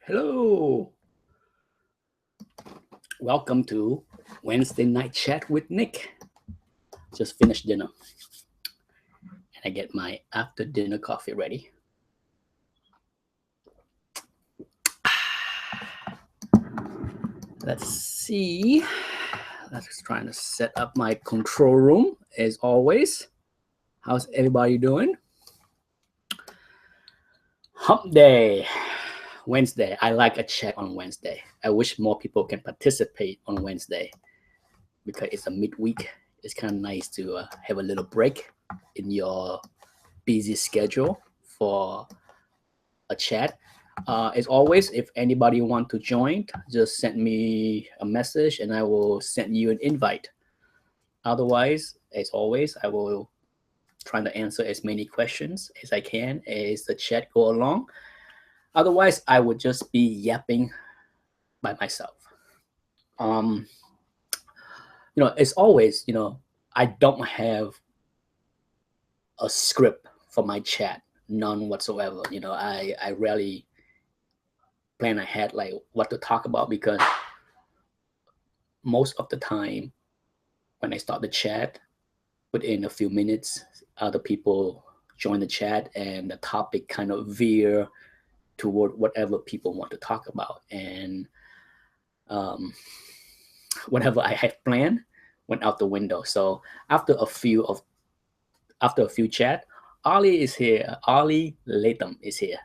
Hello. Welcome to Wednesday Night Chat with Nick. Just finished dinner and I get my after dinner coffee ready. Let's see. Let's trying to set up my control room as always. How's everybody doing? Hump day. Wednesday. I like a chat on Wednesday. I wish more people can participate on Wednesday because it's a midweek. It's kind of nice to have a little break in your busy schedule for a chat. As always, if anybody want to join, just send me a message and I will send you an invite. Otherwise, as always, I will try to answer as many questions as I can as the chat go along. Otherwise, I would just be yapping by myself. Um, as always, I don't have a script for my chat, none whatsoever. I rarely plan ahead like what to talk about because most of the time when I start the chat, within a few minutes, other people join the chat and the topic kind of veer toward whatever people want to talk about. And um, whatever I had planned went out the window. So after a few chat, Ali is here. Ali Latham is here.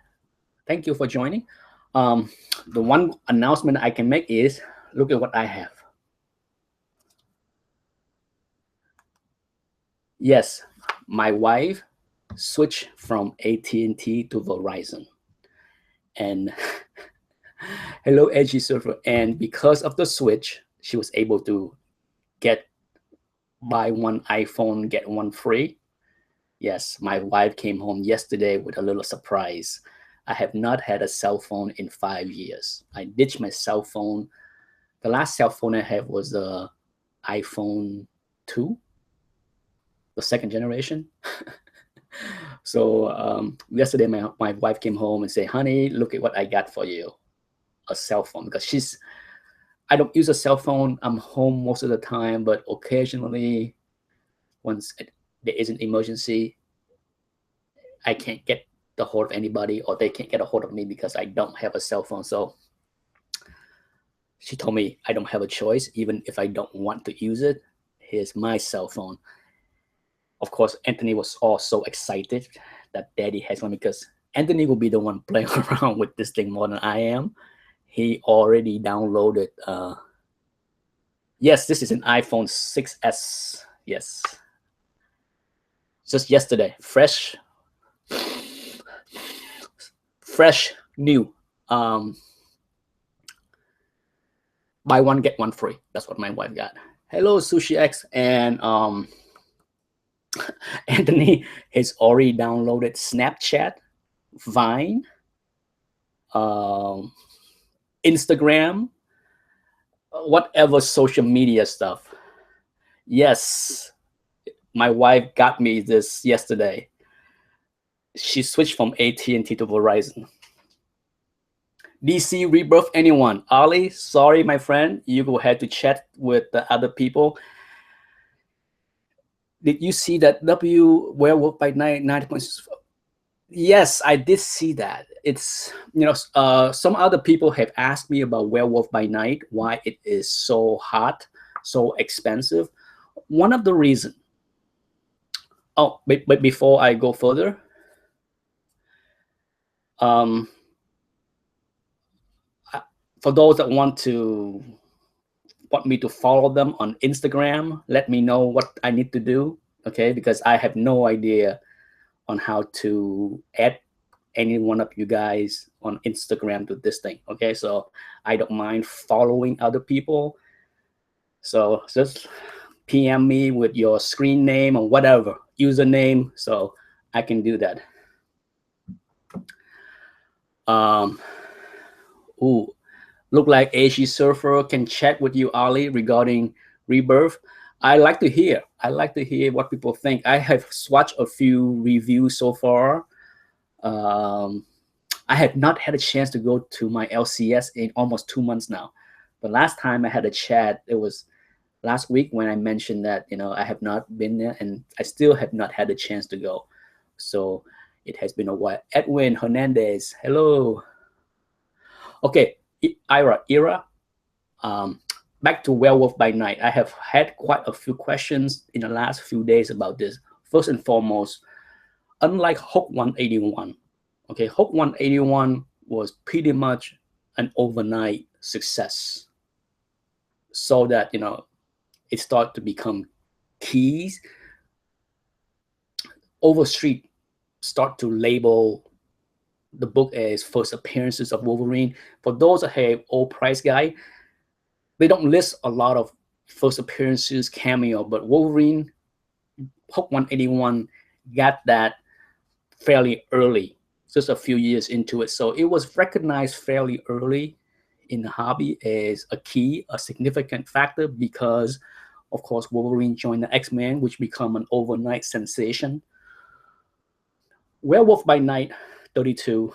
Thank you for joining. The one announcement I can make is look at what I have. Yes, my wife switched from AT&T to Verizon. And hello, Edgy Surfer. And because of the switch, she was able to buy one iPhone, get one free. Yes, my wife came home yesterday with a little surprise. I have not had a cell phone in 5 years. I ditched my cell phone. The last cell phone I had was the iPhone 2, the second generation. So yesterday my wife came home and said, honey, look at what I got for you, a cell phone. Because I don't use a cell phone. I'm home most of the time, but occasionally once there is an emergency, I can't get the hold of anybody or they can't get a hold of me because I don't have a cell phone. So she told me I don't have a choice. Even if I don't want to use it, here's my cell phone. Of course, Anthony was also excited that daddy has one because Anthony will be the one playing around with this thing more than I am. He already downloaded. Yes, this is an iPhone 6S. Yes. Just yesterday. Fresh, new. Buy one, get one free. That's what my wife got. Hello, Sushi X. And Anthony has already downloaded Snapchat, Vine, Instagram, whatever social media stuff. Yes, my wife got me this yesterday. She switched from AT&T to Verizon. DC Rebirth anyone? Ali, sorry, my friend. You will have to chat with the other people. Did you see that W Werewolf by Night 90.6? Yes, I did see that. It's, some other people have asked me about Werewolf by Night, why it is so hot, so expensive. One of the reasons. Oh, but before I go further, for those that want me to follow them on Instagram, let me know what I need to do, okay? Because I have no idea on how to add any one of you guys on Instagram to this thing, okay? So I don't mind following other people. So just PM me with your screen name or whatever, username, so I can do that. Look like Ashi Surfer can chat with you, Ali, regarding Rebirth. I like to hear what people think. I have watched a few reviews so far. I have not had a chance to go to my LCS in almost 2 months now. The last time I had a chat, it was last week when I mentioned that, I have not been there and I still have not had a chance to go. So it has been a while. Edwin Hernandez, hello. Okay, Ira, back to Werewolf by Night. I have had quite a few questions in the last few days about this. First and foremost, unlike Hook 181, okay, Hook 181 was pretty much an overnight success. So that, it started to become keys. Overstreet start to label the book as first appearances of Wolverine. For those that have old price guy, they don't list a lot of first appearances, cameo, but Wolverine, Hook 181 got that fairly early, just a few years into it. So it was recognized fairly early in the hobby as a key, a significant factor, because of course Wolverine joined the X-Men, which become an overnight sensation. Werewolf by Night 32,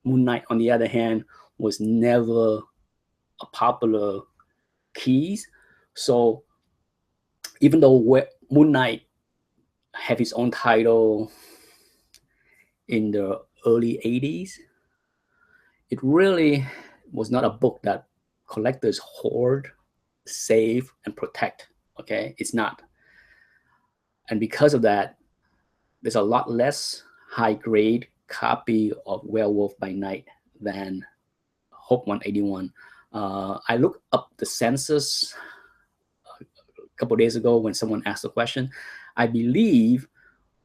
Moon Knight on the other hand was never a popular keys. So even though Moon Knight had his own title in the early 80s, it really was not a book that collectors hoard, save, and protect. Okay, it's not. And because of that, there's a lot less high-grade copy of Werewolf by Night than Hope 181. I looked up the census a couple days ago when someone asked the question. I believe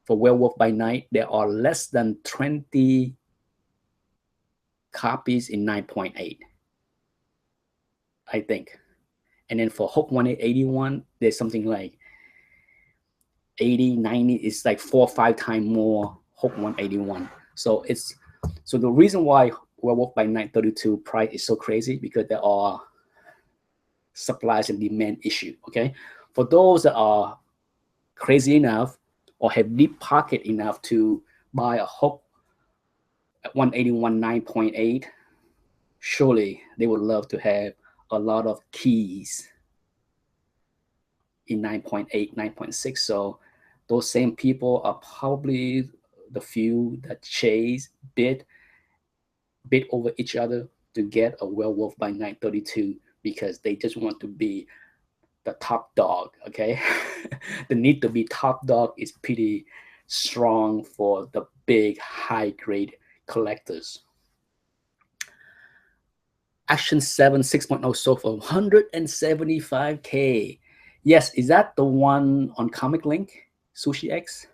for Werewolf by Night, there are less than 20 copies in 9.8, I think. And then for Hope 181, there's something like 80, 90. It's like 4 or 5 times more Hope 181. So the reason why Werewolf by Night 32 price is so crazy, because there are supplies and demand issue. Okay, for those that are crazy enough or have deep pocket enough to buy a Hope 181 9.8, surely they would love to have a lot of keys in 9.8, 9.6. So those same people are probably the few that chase bid over each other to get a Werewolf by Night 32, because they just want to be the top dog. Okay, the need to be top dog is pretty strong for the big high grade collectors. Action 7 6.0 sold for 175K. Yes, is that the one on Comic Link, Sushi X?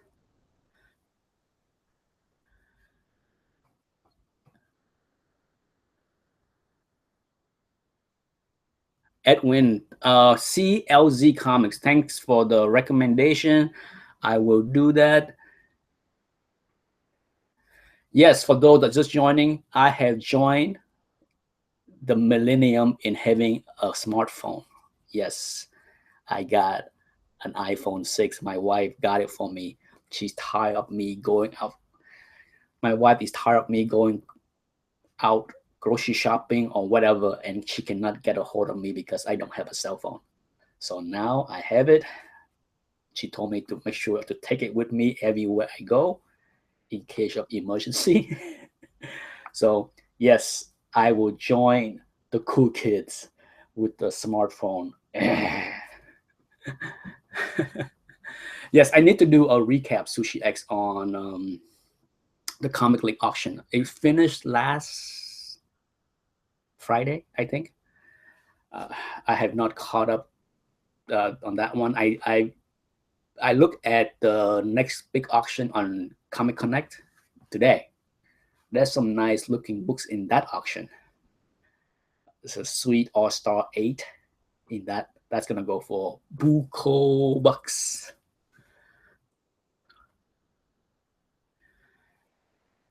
Edwin, CLZ Comics, thanks for the recommendation. I will do that. Yes, for those that are just joining, I have joined the millennium in having a smartphone. Yes, I got an iPhone 6. My wife got it for me. She's tired of me going out. My wife is tired of me going out grocery shopping or whatever, and she cannot get a hold of me because I don't have a cell phone. So now I have it. She told me to make sure to take it with me everywhere I go in case of emergency. So yes, I will join the cool kids with the smartphone. Yes, I need to do a recap Sushi X on the Comic Link auction. It finished last Friday, I think. I have not caught up on that one. I look at the next big auction on Comic Connect today. There's some nice looking books in that auction. It's a sweet All-Star 8 in that. That's gonna go for buco bucks.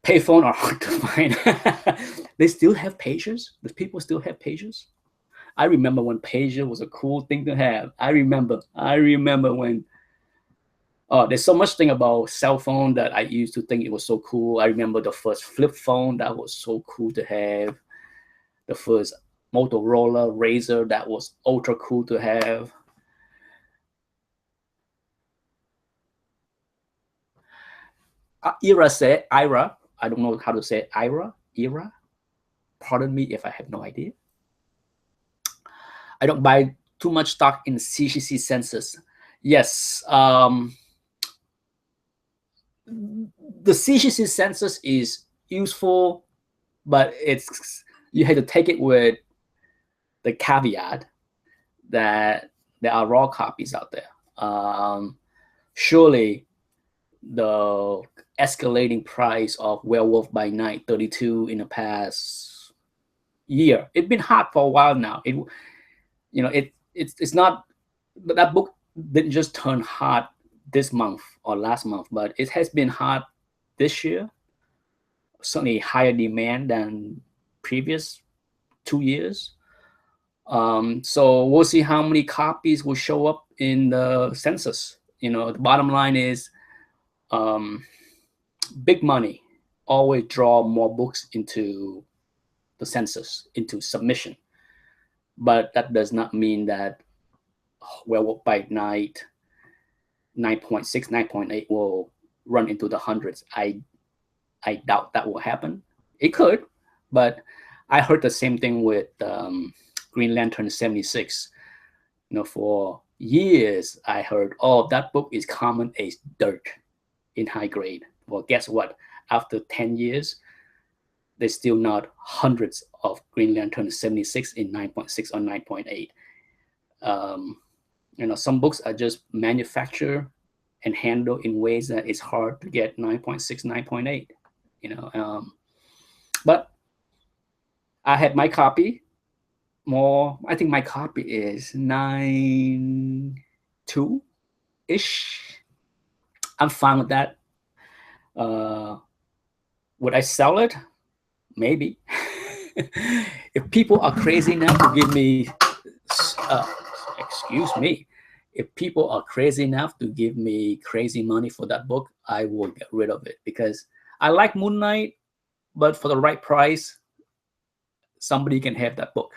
Payphone are hard to find. They still have pagers? Do people still have pagers? I remember when pager was a cool thing to have. I remember when There's so much thing about cell phone that I used to think it was so cool. I remember the first flip phone that was so cool to have. The first Motorola Razr that was ultra cool to have. Ira. I don't know how to say it. Ira. Pardon me if I have no idea. I don't buy too much stock in CGC sensors. Yes, the CGC census is useful, but you have to take it with the caveat that there are raw copies out there. Surely the escalating price of Werewolf by Night 32 in the past year, it's been hot for a while now. It's not, that book didn't just turn hot this month or last month, but it has been hot this year. Certainly higher demand than previous 2 years. So we'll see how many copies will show up in the census. The bottom line is big money always draw more books into the census, into submission. But that does not mean that Werewolf by Night 9.6, 9.8 will run into the hundreds. I doubt that will happen. It could, but I heard the same thing with Green Lantern 76. For years I heard, oh, that book is common as dirt in high grade. Well, guess what? After 10 years, there's still not hundreds of Green Lantern 76 in 9.6 or 9.8. Some books are just manufactured and handled in ways that it's hard to get 9.6, 9.8. But I had my copy. I think my copy is 9.2-ish. I'm fine with that. Would I sell it? Maybe. If people are crazy enough to give me, excuse me, if people are crazy enough to give me crazy money for that book, I will get rid of it, because I like Moon Knight, but for the right price, somebody can have that book.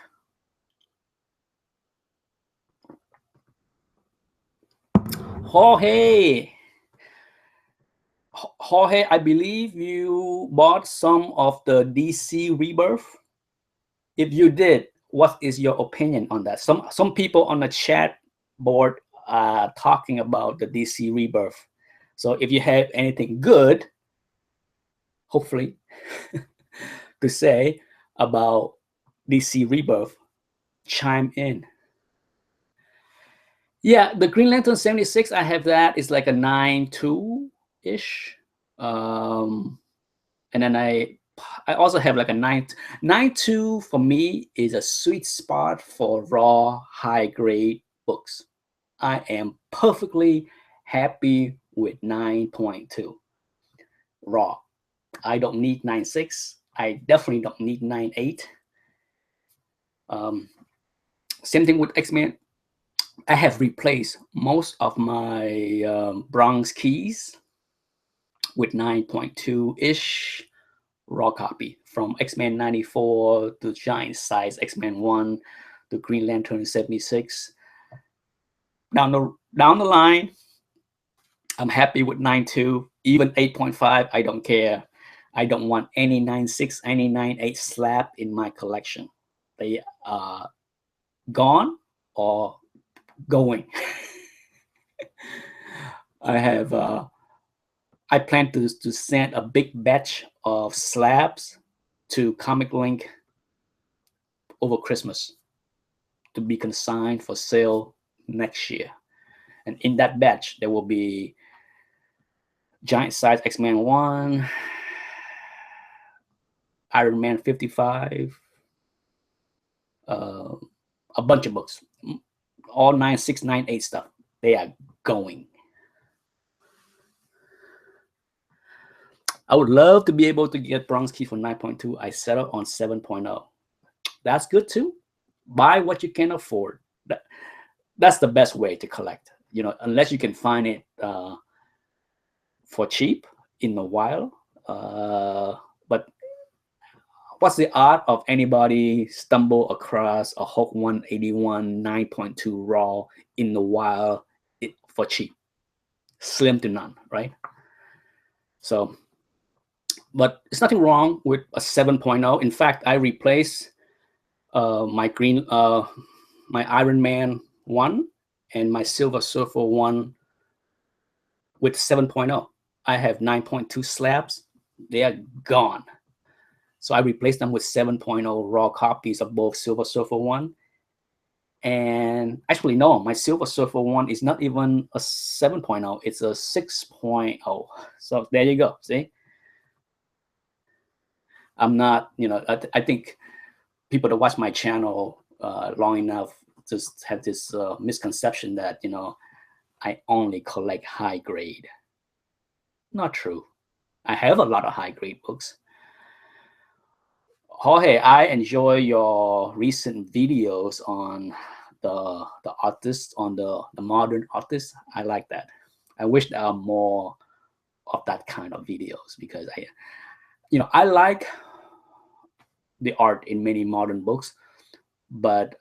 Jorge, I believe you bought some of the DC Rebirth. If you did, what is your opinion on that? Some people on the chat board are talking about the DC Rebirth. So if you have anything good, hopefully, to say about DC Rebirth, chime in. Yeah, the Green Lantern 76, I have that. It's like a 9.2-ish. And then I also have like a 9.2 for me is a sweet spot for raw, high-grade books. I am perfectly happy with 9.2 raw. I don't need 9.6. I definitely don't need 9.8. Same thing with X-Men. I have replaced most of my bronze keys with 9.2-ish raw copy, from X-Men 94 to giant size X-Men 1 to Green Lantern 76. Down the line, I'm happy with 9.2, even 8.5. I don't care. I don't want any 9.6, any 9.8 slab in my collection. They are gone or going. I plan to send a big batch of slabs to Comic Link over Christmas to be consigned for sale next year. And in that batch, there will be giant size X-Men 1, Iron Man 55, a bunch of books, all 9.6, 9.8 stuff. They are going. I would love to be able to get bronze key for 9.2. I settled on 7.0. That's good too. Buy what you can afford. That's the best way to collect. Unless you can find it for cheap in a while. But what's the art of anybody stumble across a Hulk 181 9.2 raw in the wild for cheap? Slim to none, right? So, but there's nothing wrong with a 7.0. In fact, I replaced my Iron Man 1 and my Silver Surfer 1 with 7.0. I have 9.2 slabs. They are gone. So I replaced them with 7.0 raw copies of both Silver Surfer 1. And actually, no, my Silver Surfer 1 is not even a 7.0. It's a 6.0. So there you go. See? I'm not, I think people that watch my channel long enough just have this misconception that, I only collect high grade. Not true. I have a lot of high grade books. Jorge, I enjoy your recent videos on the artists, on the modern artists. I like that. I wish there are more of that kind of videos because I like the art in many modern books, but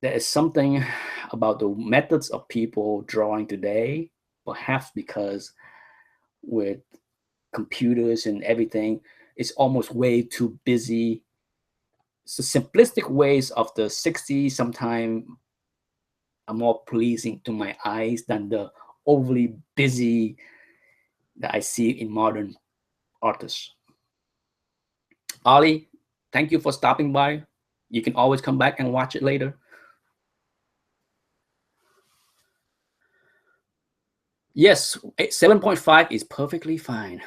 there is something about the methods of people drawing today, perhaps because with computers and everything, it's almost way too busy. So simplistic ways of the 60s sometimes are more pleasing to my eyes than the overly busy that I see in modern artists. Ali, thank you for stopping by. You can always come back and watch it later. Yes, 7.5 is perfectly fine.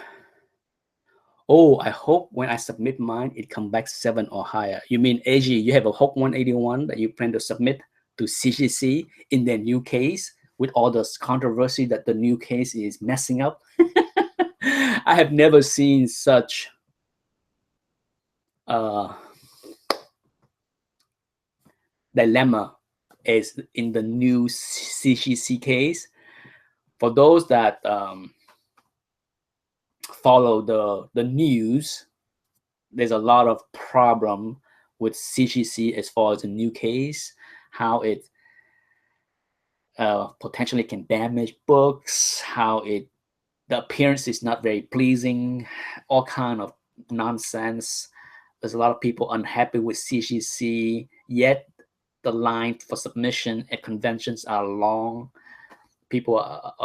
Oh, I hope when I submit mine, it come back 7 or higher. You mean, AG, you have a Hulk 181 that you plan to submit to CGC in their new case with all this controversy that the new case is messing up? I have never seen such dilemma as in the new CGC case. For those that follow the news, there's a lot of problem with CGC as far as the new case, how it potentially can damage books, how the appearance is not very pleasing, all kind of nonsense. There's a lot of people unhappy with CGC, yet the line for submission at conventions are long.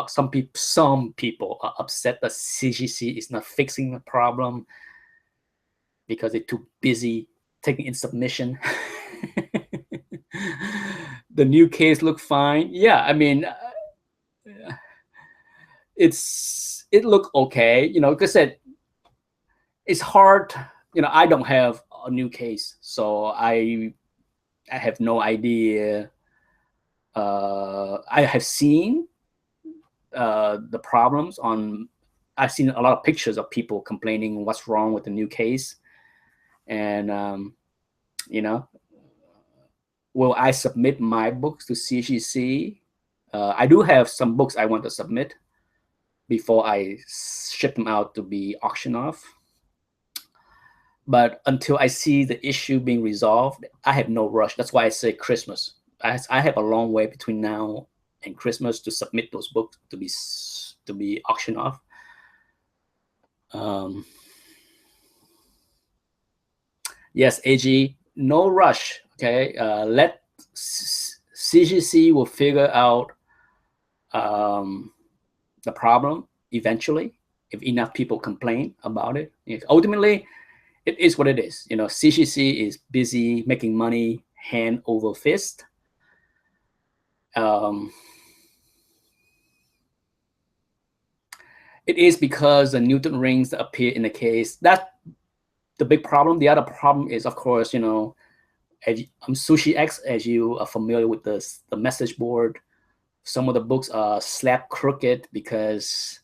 Some people are upset that CGC is not fixing the problem because they're too busy taking in submission. The new case look fine. Yeah, I mean, it looked okay. Like I said, it's hard. I don't have a new case, so I have no idea. I have seen the problems on. I've seen a lot of pictures of people complaining what's wrong with the new case, and will I submit my books to CGC? I do have some books I want to submit before I ship them out to be auctioned off. But until I see the issue being resolved, I have no rush. That's why I say Christmas. I have a long way between now and Christmas to submit those books to be auctioned off. Yes, AG, no rush. Okay, let CGC will figure out the problem eventually if enough people complain about it. Ultimately, it is what it is. CGC is busy making money hand over fist. It is because the Newton rings that appear in the case. That's the big problem. The other problem is, of course, I'm Sushi X, as you are familiar with the message board. Some of the books are slap crooked because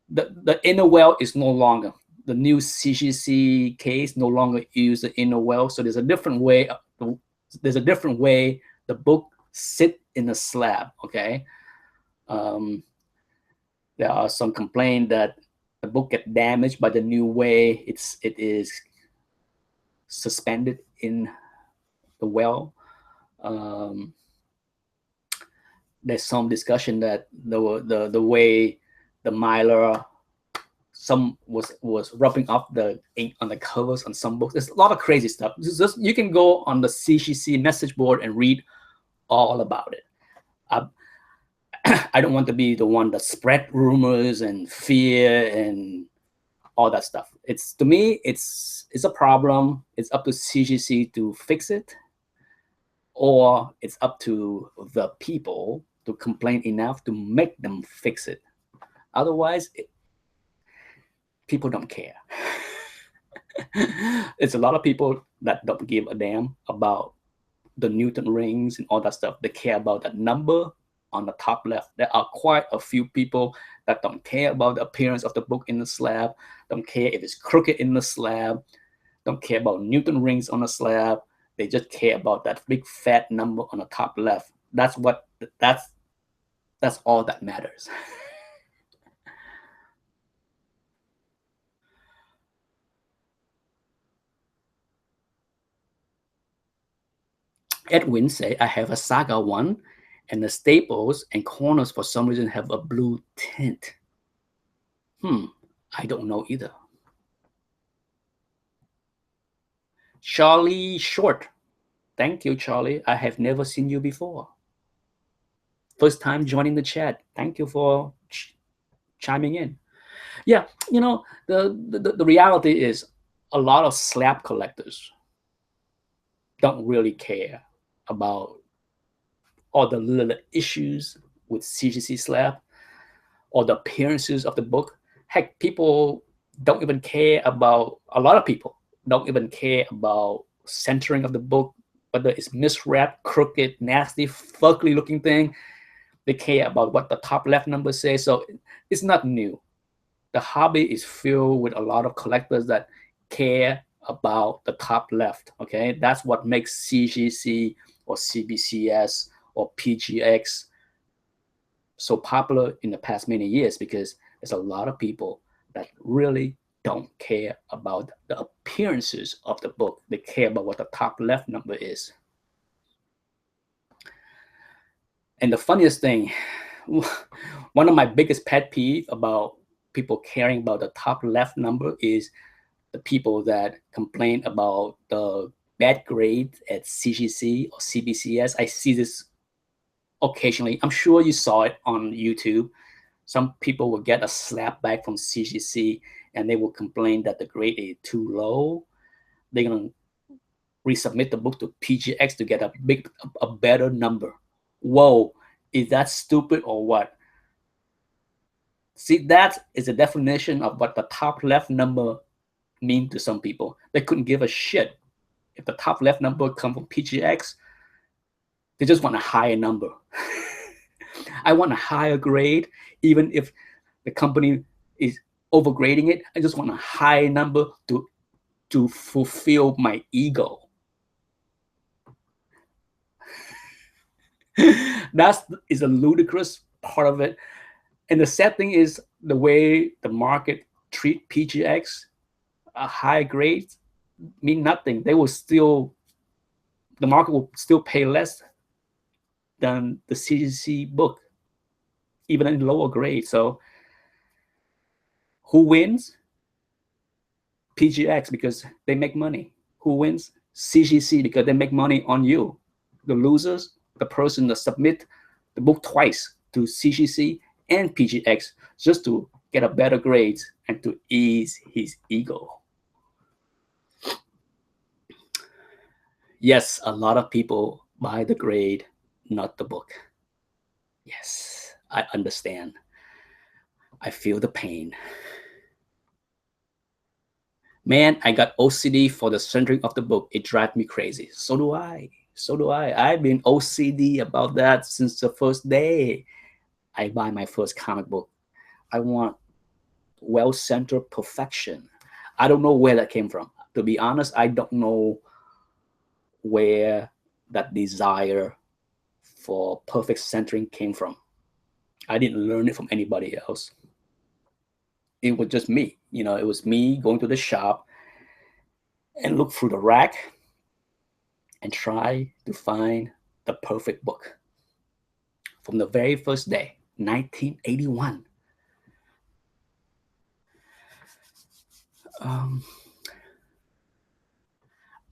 the inner well is no longer. The new CGC case no longer use the inner well. So there's a different way. The book sit in a slab. Okay. There are some complaint that the book get damaged by the new way it is suspended in the well. Um, there's some discussion that the way the miler some was rubbing off the ink on the covers on some books. There's a lot of crazy stuff. Just you can go on the CGC message board and read all about it. I don't want to be the one that spread rumors and fear and all that stuff. It's to me, it's a problem. It's up to CGC to fix it, or it's up to the people to complain enough to make them fix it. Otherwise, people don't care. It's a lot of people that don't give a damn about the Newton rings and all that stuff. They care about that number on the top left. There are quite a few people that don't care about the appearance of the book in the slab, don't care if it's crooked in the slab, don't care about Newton rings on the slab. They just care about that big fat number on the top left. That's all that matters. Edwin say, I have a Saga one, and the staples and corners for some reason have a blue tint. I don't know either. Charlie Short. Thank you, Charlie. I have never seen you before. First time joining the chat. Thank you for chiming in. Yeah, you know, the reality is a lot of slab collectors don't really care about all the little issues with CGC slab or the appearances of the book. Heck, people don't even care about, a lot of people don't even care about centering of the book, whether it's miswrapped, crooked, nasty, fugly looking thing. They care about what the top left number says. So it's not new. The hobby is filled with a lot of collectors that care about the top left. Okay, that's what makes CGC or CBCS or PGX so popular in the past many years, because there's a lot of people that really don't care about the appearances of the book. They care about what the top left number is. And the funniest thing, one of my biggest pet peeve about people caring about the top left number is the people that complain about the bad grade at CGC or CBCS. I see this occasionally. I'm sure you saw it on YouTube. Some people will get a slap back from CGC and they will complain that the grade is too low. They're going to resubmit the book to PGX to get a better number. Whoa, is that stupid or what? See, that is a definition of what the top left number mean to some people. They couldn't give a shit if the top left number come from PGX. They just want a higher number. I want a higher grade, even if the company is overgrading it. I just want a high number to fulfill my ego. That is a ludicrous part of it. And the sad thing is the way the market treat PGX, a high grade mean nothing. They will still, the market will still pay less than the CGC book, even in lower grade. So who wins? PGX, because they make money. Who wins? CGC, because they make money on you. The losers, the person that submit the book twice to CGC and PGX just to get a better grade and to ease his ego. Yes, a lot of people buy the grade, not the book. Yes, I understand. I feel the pain. Man, I got OCD for the centering of the book. It drives me crazy. So do I. So do I. I've been OCD about that since the first day I buy my first comic book. I want well-centered perfection. I don't know where that came from. To be honest, I don't know where that desire for perfect centering came from. I didn't learn it from anybody else. it was just me. It was me going to the shop and look through the rack and try to find the perfect book. From the very first day, 1981.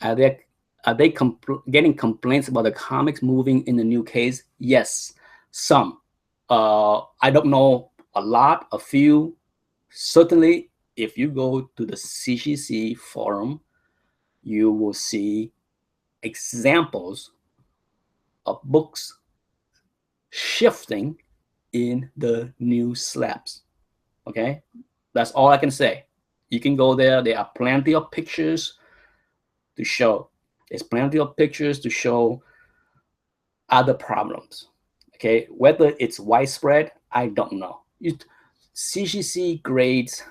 Are they getting complaints about the comics moving in the new case? Yes, some. I don't know a lot, a few. Certainly, if you go to the CGC forum, you will see examples of books shifting in the new slabs. Okay, that's all I can say. You can go there. There are plenty of pictures to show. There's plenty of pictures to show other problems. Okay, whether it's widespread, I don't know. CGC grades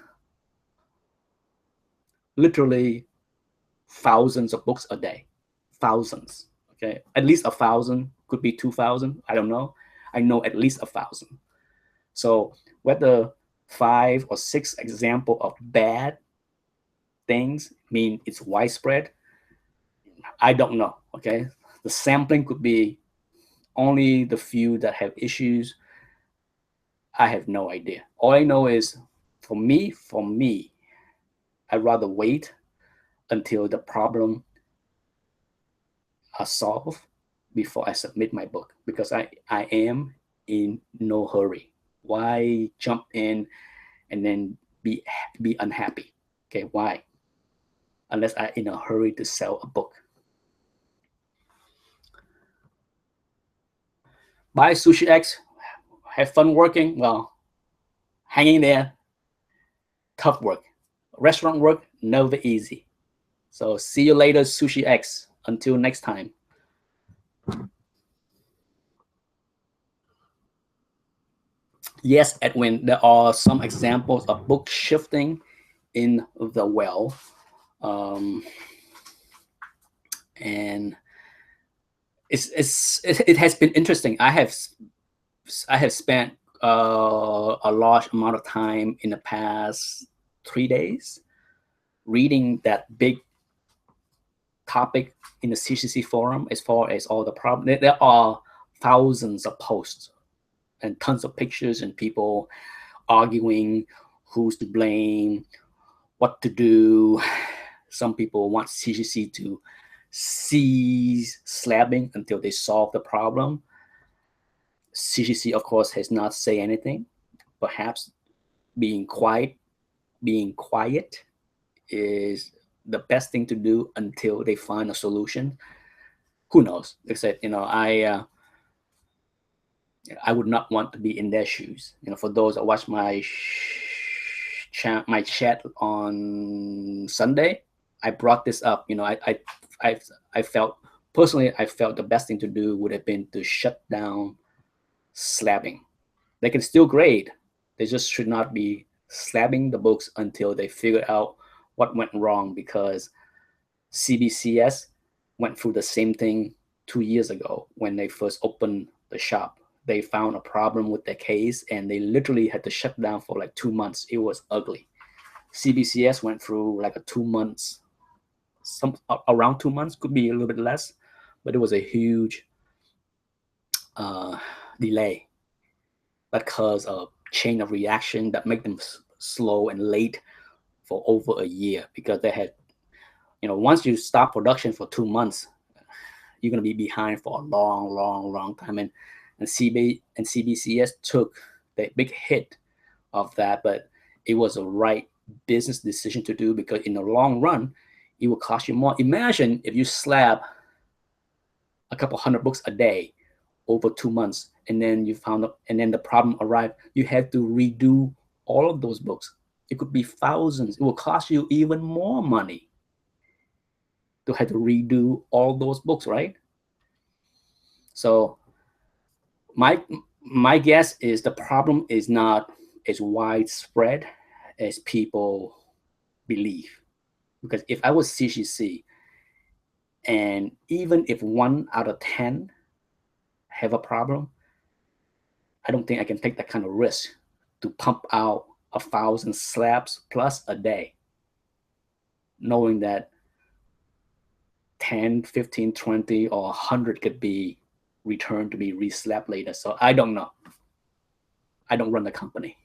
literally thousands of books a day. Thousands. Okay, at least 1,000, could be 2,000. I don't know. I know at least 1,000. So whether 5 or 6 example of bad things mean it's widespread, I don't know. Okay, the sampling could be only the few that have issues. I have no idea. All I know is for me, I'd rather wait until the problem are solved before I submit my book, because I am in no hurry. Why jump in and then be unhappy? Okay, why? Unless I'm in a hurry to sell a book. Bye, Sushi X. Have fun working. Well, hanging there. Tough work. Restaurant work, never easy. So see you later, Sushi X. Until next time. Yes, Edwin, there are some examples of book shifting in the well. And it has been interesting. I have spent a large amount of time in the past 3 days reading that big topic in the CCC forum as far as all the problems. There are thousands of posts and tons of pictures and people arguing who's to blame, what to do. Some people want CGC to cease slabbing until they solve the problem. CGC, of course, has not said anything. Perhaps being quiet is the best thing to do until they find a solution. Who knows? Like I said, I would not want to be in their shoes. For those that watch my chat on Sunday, I brought this up. I felt personally, the best thing to do would have been to shut down slabbing. They can still grade. They just should not be slabbing the books until they figure out what went wrong, because CBCS went through the same thing 2 years ago when they first opened the shop. They found a problem with their case and they literally had to shut down for like 2 months. It was ugly. CBCS went through like a 2 months, around 2 months, could be a little bit less, but it was a huge delay because of chain of reaction that make them slow and late for over a year, because they had, once you stop production for 2 months, you're going to be behind for a long time. And CBCS took the big hit of that, but it was a right business decision to do, because in the long run, it will cost you more. Imagine if you slab a couple hundred books a day over 2 months, and then the problem arrived. You had to redo all of those books. It could be thousands. It will cost you even more money to have to redo all those books, right? So my guess is the problem is not as widespread as people believe. Because if I was CGC, and even if 1 out of 10 have a problem, I don't think I can take that kind of risk to pump out 1,000 slabs plus a day, knowing that 10, 15, 20, or 100 could be returned to be re-slabbed later. So I don't know. I don't run the company.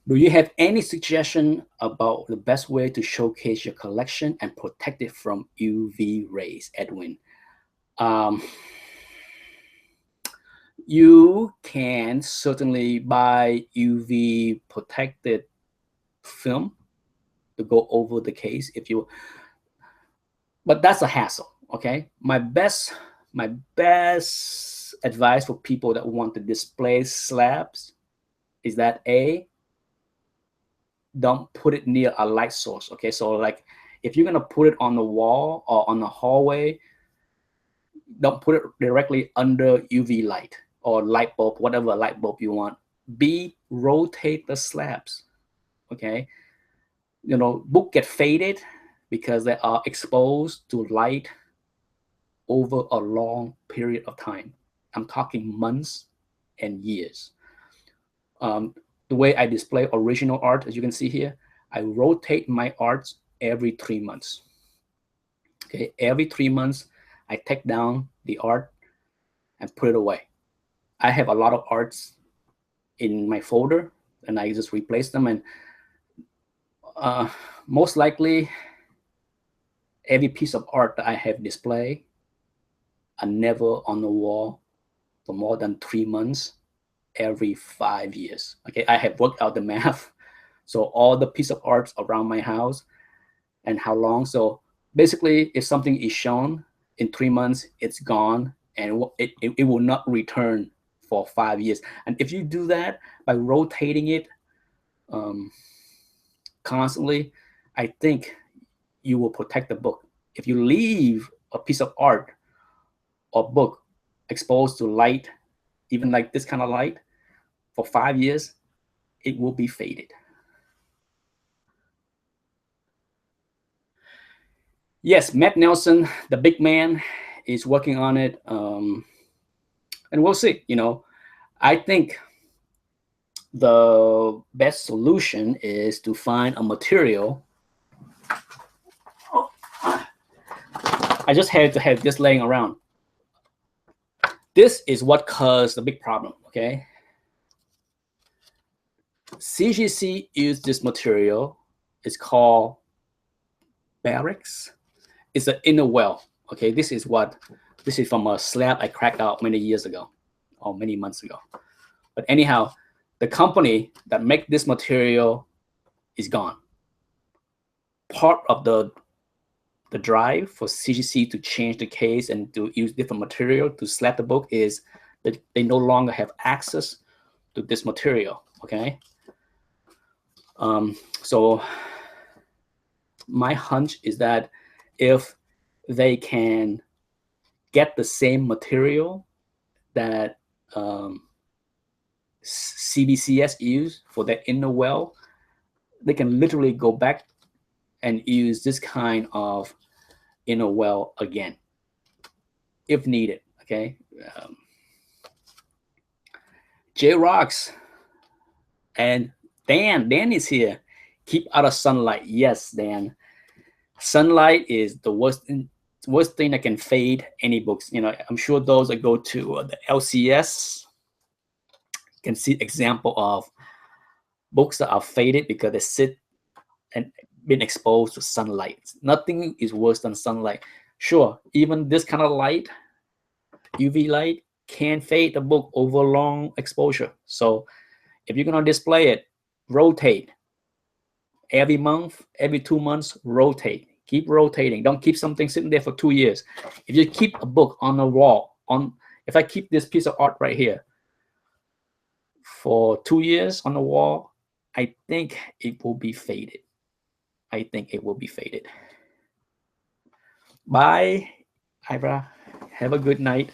Do you have any suggestion about the best way to showcase your collection and protect it from UV rays, Edwin? You can certainly buy UV protected film to go over the case if you, but that's a hassle. Okay, my best advice for people that want to display slabs is that don't put it near a light source. Okay, so like if you're gonna put it on the wall or on the hallway, don't put it directly under UV light or light bulb, whatever light bulb you want. Rotate the slabs. Okay, you know, book get faded because they are exposed to light over a long period of time. I'm talking months and years. The way I display original art, as you can see here, I rotate my arts every 3 months. Okay, every 3 months, I take down the art and put it away. I have a lot of arts in my folder, and I just replace them. And most likely, every piece of art that I have displayed are never on the wall for more than 3 months every 5 years. Okay, I have worked out the math. So all the piece of art around my house and how long. So basically, if something is shown in 3 months, it's gone, and it will not return for 5 years. And if you do that by rotating it constantly, I think you will protect the book. If you leave a piece of art or book exposed to light, even like this kind of light, for 5 years, it will be faded. Yes, Matt Nelson, the big man, is working on it, and we'll see. You know, I think the best solution is to find a material. I just had to have this laying around. This is what caused the big problem. Okay, CGC used this material. It's called Barrix. It's an inner well. Okay, this is from a slab I cracked out many years ago, or many months ago. But anyhow, the company that make this material is gone. Part of the drive for CGC to change the case and to use different material to slab the book is that they no longer have access to this material. Okay, so my hunch is that if they can get the same material that CBCS use for their inner well, they can literally go back and use this kind of inner well again, if needed. Okay, J Rocks and Dan is here. Keep out of sunlight. Yes, Dan. Sunlight is the worst thing that can fade any books. You know, I'm sure those that go to the LCS can see example of books that are faded because they sit and been exposed to sunlight. Nothing is worse than sunlight. Sure, even this kind of light, UV light, can fade the book over long exposure. So if you're gonna display it, rotate. Every month, every 2 months, rotate. Keep rotating. Don't keep something sitting there for 2 years. If you keep a book on the wall, if I keep this piece of art right here for 2 years on the wall, I think it will be faded. I think it will be faded. Bye, Ira. Have a good night.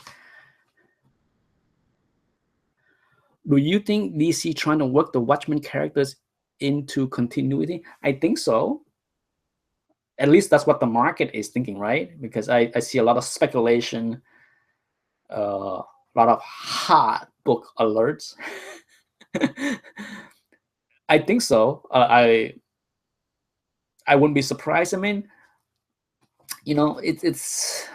Do you think DC trying to work the Watchmen characters into continuity? I think so. At least that's what the market is thinking, right? Because I see a lot of speculation, a lot of hot book alerts. I think so. I wouldn't be surprised. I mean, it's.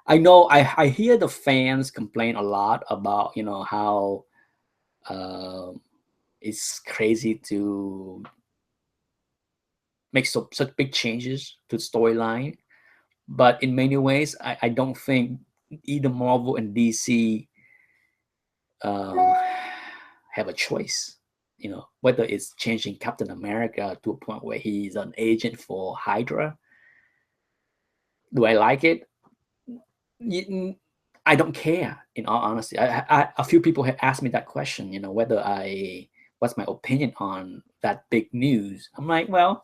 I know I hear the fans complain a lot about how it's crazy to make such big changes to the storyline, but in many ways, I don't think either Marvel and DC um, have a choice. Whether it's changing Captain America to a point where he's an agent for Hydra. Do I like it? I don't care. In all honesty, a few people have asked me that question. What's my opinion on that big news? I'm like, well,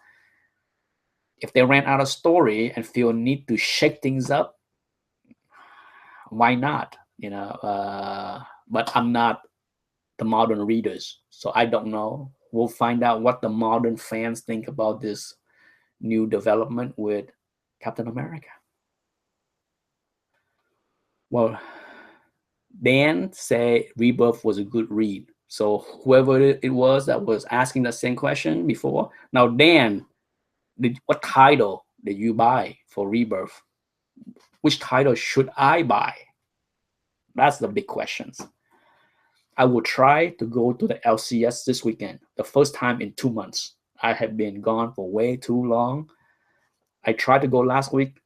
if they ran out of story and feel need to shake things up, why not? But I'm not the modern readers, so I don't know. We'll find out what the modern fans think about this new development with Captain America. Well, Dan said Rebirth was a good read. So whoever it was that was asking the same question before, now Dan, what title did you buy for Rebirth? Which title should I buy? That's the big questions. I will try to go to the LCS this weekend, the first time in 2 months. I have been gone for way too long. I tried to go last week,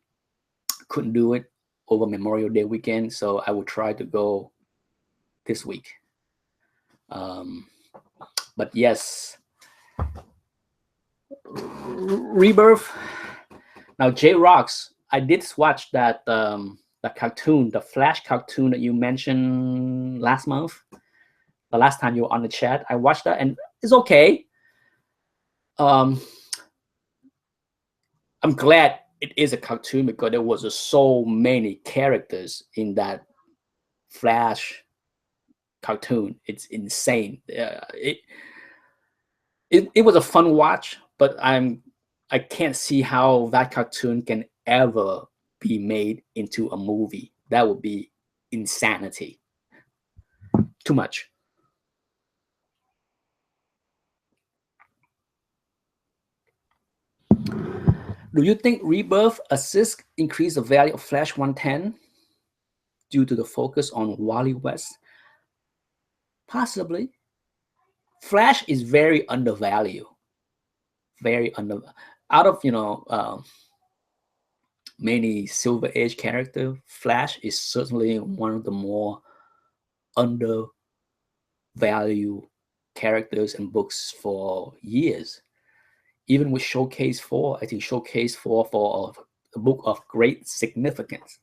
couldn't do it over Memorial Day weekend, so I will try to go this week. But yes, Rebirth. Now, J-Rocks, I did watch that the cartoon, the Flash cartoon that you mentioned last month. The last time you were on the chat, I watched that and it's okay. I'm glad it is a cartoon because there was so many characters in that Flash cartoon. It's insane. It was a fun watch, but I can't see how that cartoon can ever be made into a movie. That would be insanity. Too much. Do you think Rebirth assists increase the value of Flash 110 due to the focus on Wally West? Possibly. Flash is very undervalued. Out of many Silver Age characters, Flash is certainly one of the more undervalued characters and books for years. Even with Showcase 4, I think Showcase 4 for a book of great significance,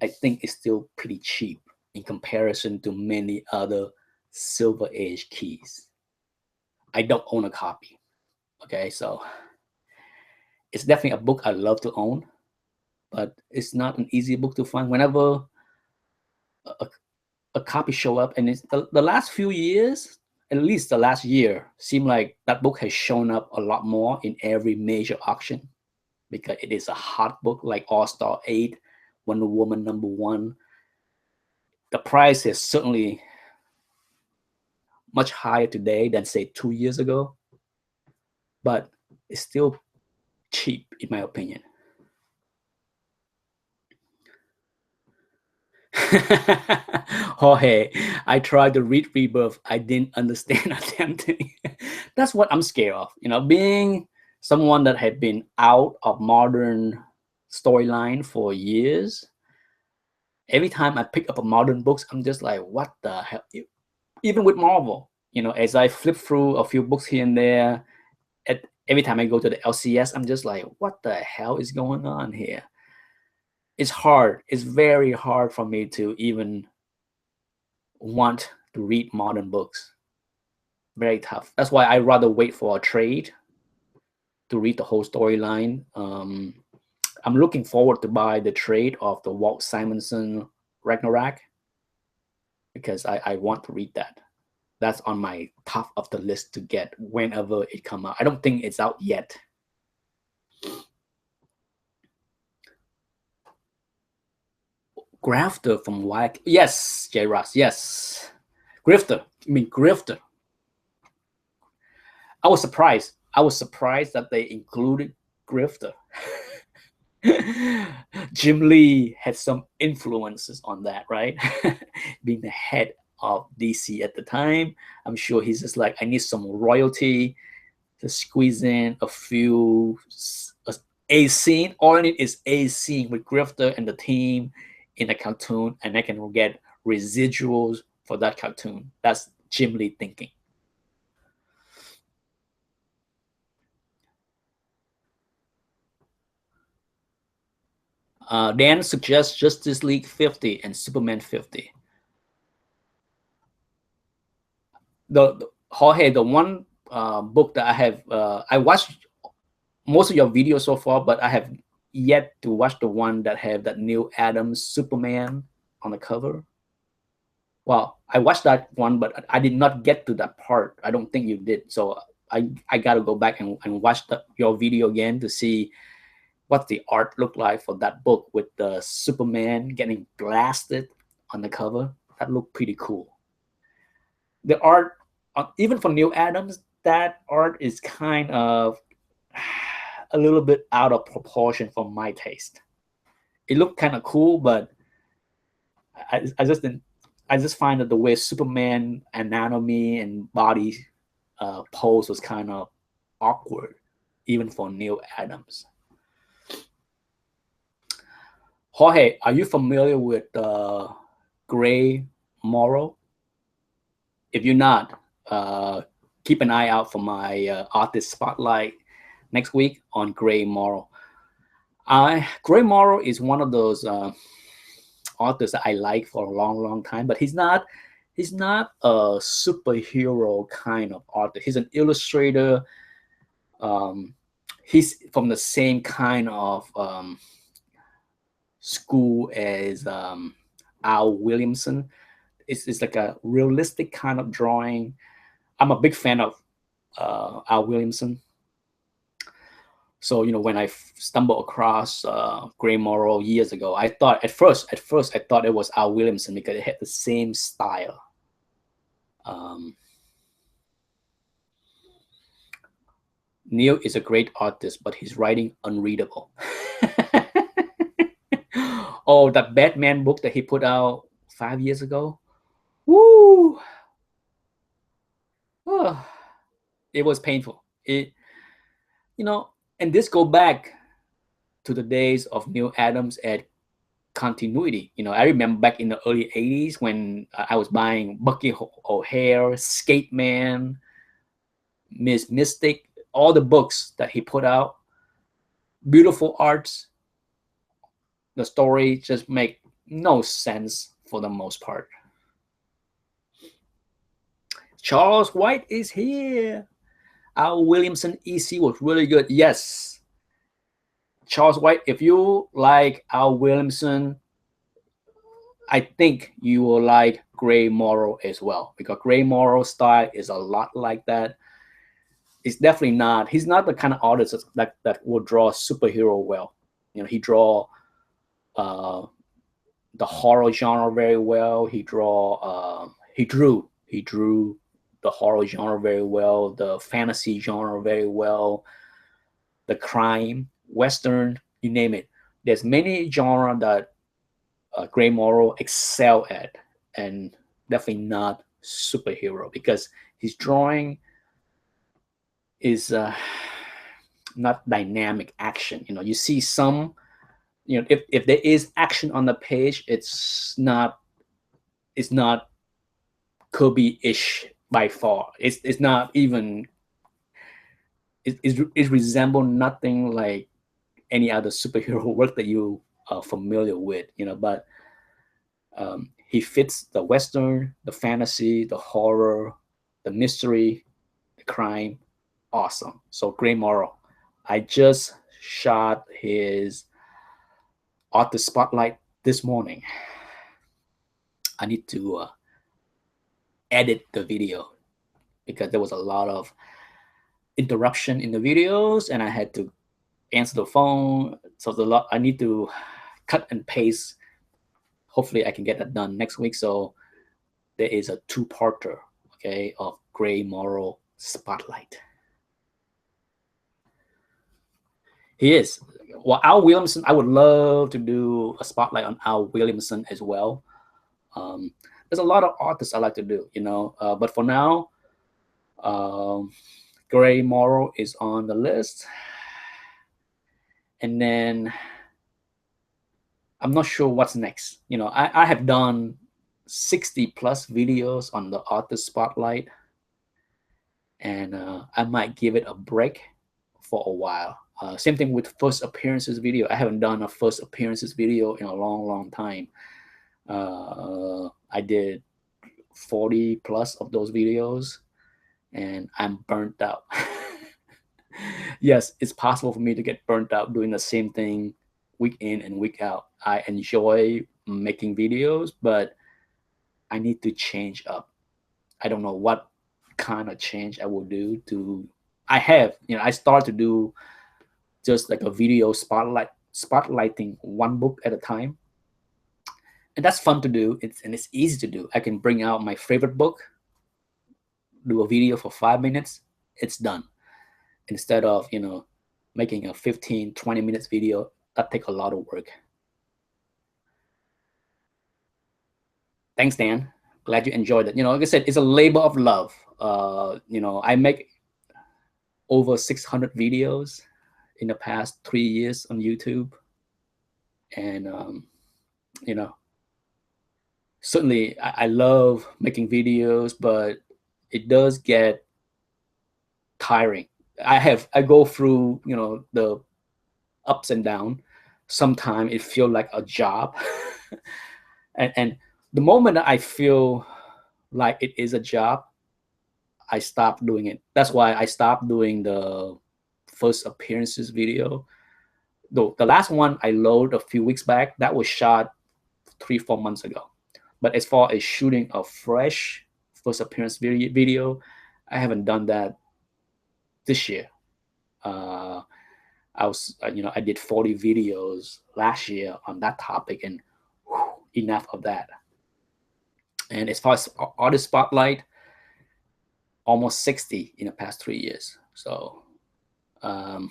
I think it's still pretty cheap in comparison to many other Silver Age keys. I don't own a copy. Okay, so it's definitely a book I love to own, but it's not an easy book to find. Whenever a copy show up, and it's the last few years, at least the last year, seem like that book has shown up a lot more in every major auction because it is a hot book like All-Star 8, Wonder Woman #1. The price is certainly much higher today than say 2 years ago, but it's still cheap in my opinion. Jorge, I tried to read Rebirth. I didn't understand a damn thing. That's what I'm scared of. Being someone that had been out of modern storyline for years, every time I pick up a modern books, I'm just like, what the hell? Even with Marvel, as I flip through a few books here and there, every time I go to the LCS, I'm just like, what the hell is going on here? It's hard. It's very hard for me to even want to read modern books. Very tough. That's why I rather wait for a trade to read the whole storyline. I'm looking forward to buy the trade of the Walt Simonson Ragnarok because I want to read that. That's on my top of the list to get whenever it comes out. I don't think it's out yet. Grafter from Whack. Yes, J. Ross. Yes. Grifter. I mean, Grifter. I was surprised. I was surprised that they included Grifter. Jim Lee had some influences on that, right? Being the head of DC at the time, I'm sure he's just like, I need some royalty to squeeze in a few a scene. All I need is a scene with Grifter and the team in a cartoon, and I can get residuals for that cartoon. That's Jim Lee thinking. Dan suggests Justice League 50 and Superman 50. The Jorge, the one book that I have, I watched most of your videos so far, but I have yet to watch the one that have that Neal Adams Superman on the cover. Well, I watched that one, but I did not get to that part. I don't think you did. So I got to go back and watch your video again to see what the art looked like for that book with the Superman getting blasted on the cover. That looked pretty cool. The art, even for Neal Adams, that art is kind of a little bit out of proportion for my taste. It looked kind of cool, but I just find that the way Superman anatomy and body pose was kind of awkward, even for Neal Adams. Jorge, are you familiar with Gray Morrow? If you're not, keep an eye out for my artist spotlight next week on Gray Morrow. Gray Morrow is one of those authors that I like for a long time, but he's not a superhero kind of author. He's an illustrator. He's from the same kind of school as Al Williamson. It's like a realistic kind of drawing. I'm a big fan of Al Williamson. So, when I stumbled across Gray Morrow years ago, I thought at first I thought it was Al Williamson because it had the same style. Neal is a great artist, but his writing unreadable. Oh, that Batman book that he put out 5 years ago. Woo! Oh, it was painful. And this go back to the days of Neal Adams at Continuity. I remember back in the early 80s when I was buying Bucky O'Hare, Skate Man, Miss Mystic, all the books that he put out. Beautiful arts. The story just make no sense for the most part. Charles White is here. Al Williamson EC was really good. Yes. Charles White, if you like Al Williamson, I think you will like Gray Morrow as well, because Gray Morrow style is a lot like that. It's definitely not. He's not the kind of artist that will draw superhero well. He draw the horror genre very well. He drew the horror genre very well, the fantasy genre very well, the crime, Western, you name it. There's many genres that Gray Morrow excel at, and definitely not superhero, because his drawing is not dynamic action. You see some, if there is action on the page, it's not Kirby-ish by far. It's not even. It resembles nothing like any other superhero work that you are familiar with. But he fits the Western, the fantasy, the horror, the mystery, the crime. Awesome. So Gray Morrow, I just shot his author spotlight this morning. I need to edit the video because there was a lot of interruption in the videos, and I had to answer the phone. So I need to cut and paste hopefully I can get that done next week. So there is a two-parter, okay, of Gray Morrow Spotlight. He is. Well, Al Williamson, I would love to do a spotlight on Al Williamson as well. There's a lot of artists I like to do, you know, but for now, Gray Morrow is on the list. And then I'm not sure what's next. You know, I have done 60 plus videos on the artist spotlight, and I might give it a break for a while. Same thing with first appearances video. I haven't done a first appearances video in a long time. I did 40 plus of those videos, and I'm burnt out. Yes, it's possible for me to get burnt out doing the same thing week in and week out. I enjoy making videos, but I need to change up. I don't know what kind of change I will do to. I have, you know, I start to do just like a video spotlighting one book at a time, and that's fun to do. It's easy to do. I can bring out my favorite book, do a video for 5 minutes, it's done. Instead of, you know, making a 15-20 minutes video, that takes a lot of work. Thanks, Dan. Glad you enjoyed it. You know, like I said, it's a labor of love. You know, I make over 600 videos in the past 3 years on YouTube. And, you know, certainly I love making videos, but it does get tiring. I go through, you know, the ups and downs. Sometimes it feels like a job. and the moment that I feel like it is a job, I stop doing it. That's why I stopped doing the first appearances video. Though the last one I loaded a few weeks back, that was shot 3-4 months ago. But as far as shooting a fresh first appearance video, I haven't done that this year. I was, you know, I did 40 videos last year on that topic, and enough of that. And as far as artist spotlight, almost 60 in the past 3 years. So I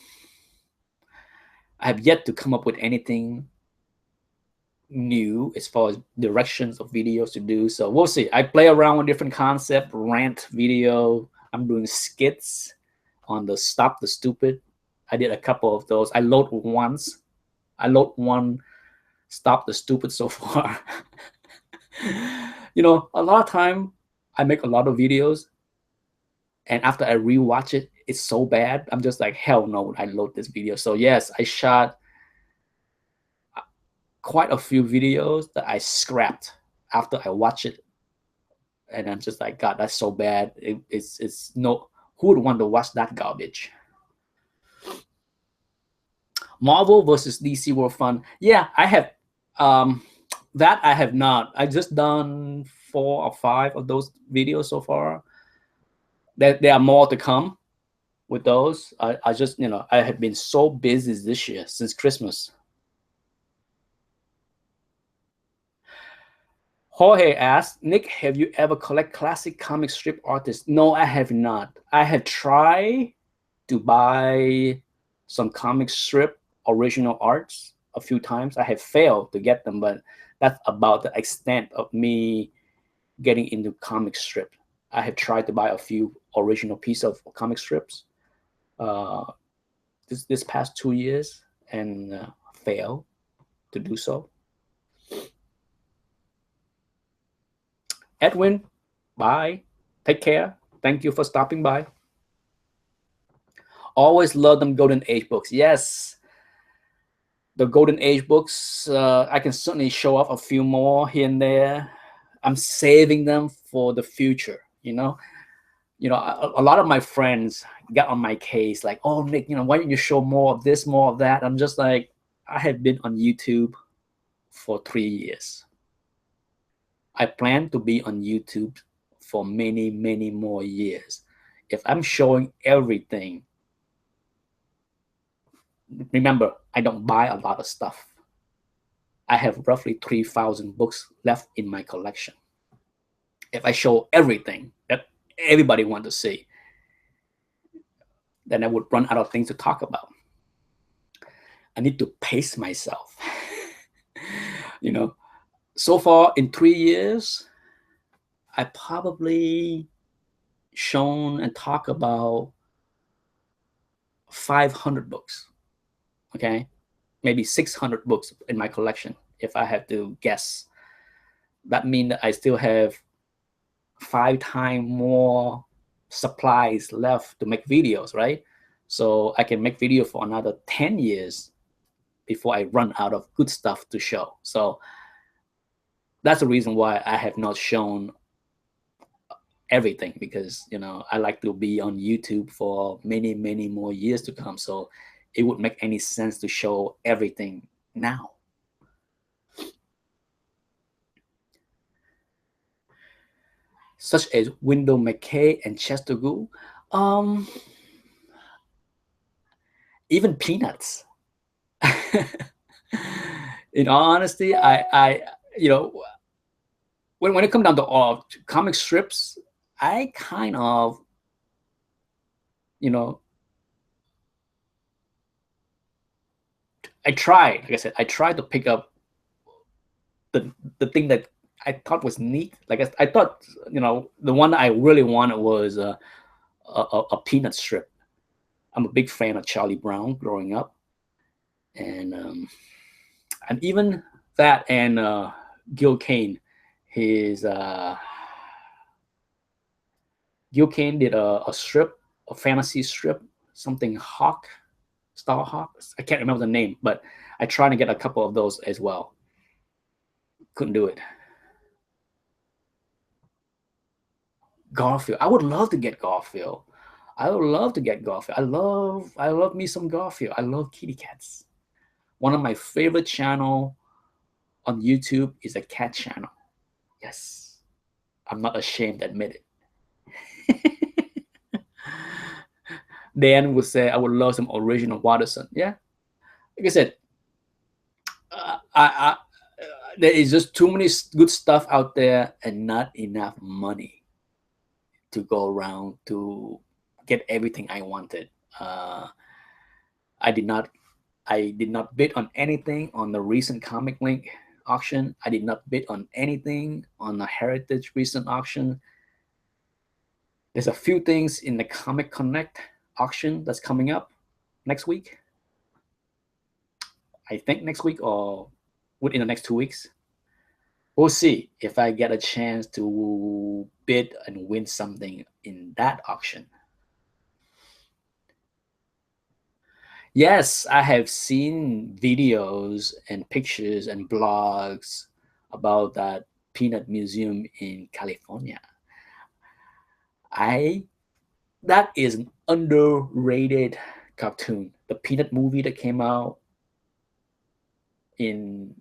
have yet to come up with anything new as far as directions of videos to do. So we'll see. I play around with different concept, rant video. I'm doing skits on the Stop the Stupid. I did a couple of those. I load one Stop the Stupid so far. You know, a lot of time I make a lot of videos, and after I rewatch it, it's so bad. I'm just like, hell no, I load this video. So yes, I shot quite a few videos that I scrapped after I watch it, and I'm just like, God, that's so bad. It's no, who would want to watch that garbage? Marvel versus DC World Fun. Yeah, I have that I have not. I just done 4 or 5 of those videos so far. There are more to come with those. I just, you know, I have been so busy this year since Christmas. Jorge asked, Nick, have you ever collect classic comic strip artists? No, I have not. I have tried to buy some comic strip original arts a few times. I have failed to get them, but that's about the extent of me getting into comic strip. I have tried to buy a few original piece of comic strips this past 2 years, and failed to do so. Edwin, bye. Take care. Thank you for stopping by. Always love them Golden Age books. Yes, the Golden Age books, I can certainly show off a few more here and there. I'm saving them for the future, you know. You know, a lot of my friends got on my case, like, oh, Nick, you know, why don't you show more of this, more of that? I'm just like, I have been on YouTube for 3 years. I plan to be on YouTube for many more years. If I'm showing everything, remember, I don't buy a lot of stuff. I have roughly 3,000 books left in my collection. If I show everything that everybody wants to see, then I would run out of things to talk about. I need to pace myself. You know, so far in 3 years, I probably shown and talk about 500 books. Okay, maybe 600 books in my collection, if I have to guess. That means that I still have 5 times more supplies left to make videos, right? So I can make video for another 10 years before I run out of good stuff to show. So that's the reason why I have not shown everything, because I like to be on YouTube for many more years to come. So it would make any sense to show everything now. Such as Wendell McKay and Chester Gould. Even Peanuts. In all honesty, I when it comes down to comic strips, I kind of, I tried, like I said, I tried to pick up the thing that I thought was neat. Like I thought, the one I really wanted was a Peanut strip. I'm a big fan of Charlie Brown growing up, and even that and Gil Kane, Gil Kane did a strip, a fantasy strip, something Hawk, Star Hawk. I can't remember the name, but I tried to get a couple of those as well. Couldn't do it. Garfield. I would love to get Garfield. I would love to get Garfield. I love me some Garfield. I love kitty cats. One of my favorite channel on YouTube is a cat channel. Yes. I'm not ashamed to admit it. Dan would say, I would love some original Watterson. Yeah. Like I said, there is just too many good stuff out there and not enough money to go around to get everything I wanted. I did not bid on anything on the recent Comic Link auction. I did not bid on anything on the Heritage recent auction. There's a few things in the Comic Connect auction that's coming up next week. I think next week or within the next 2 weeks. We'll see if I get a chance to bid and win something in that auction. Yes, I have seen videos and pictures and blogs about that Peanut Museum in California. That is an underrated cartoon. The Peanut movie that came out in